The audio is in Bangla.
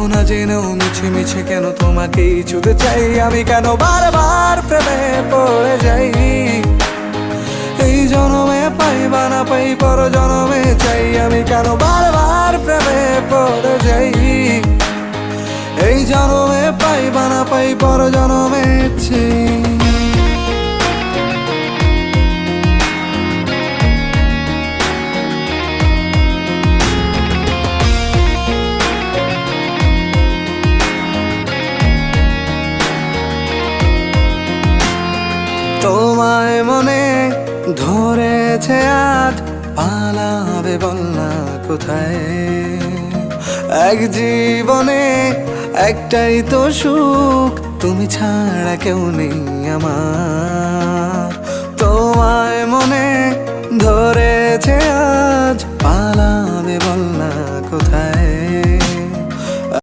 তবু না জেনেও মিছে মিছে কেন তোমাকেই ছুতে চাই আমি, কেন বারবার প্রেমে পড়ে যাই। এই জনমে পাই বা না পাই পর জনমে চাই আমি, কেন বারবার প্রেমে পড়ে যাই। এই জনমে পাই বা না পাই পর জনমে চাই। তোমায় মনে ধরেছে আজ, পালাবে বল না কোথায়। এক জীবনে একটাই তো সুখ, তুমি ছাড়া কেউ নেই আমার। তোমায় মনে ধরেছে আজ, পালাবে বল না কোথায়।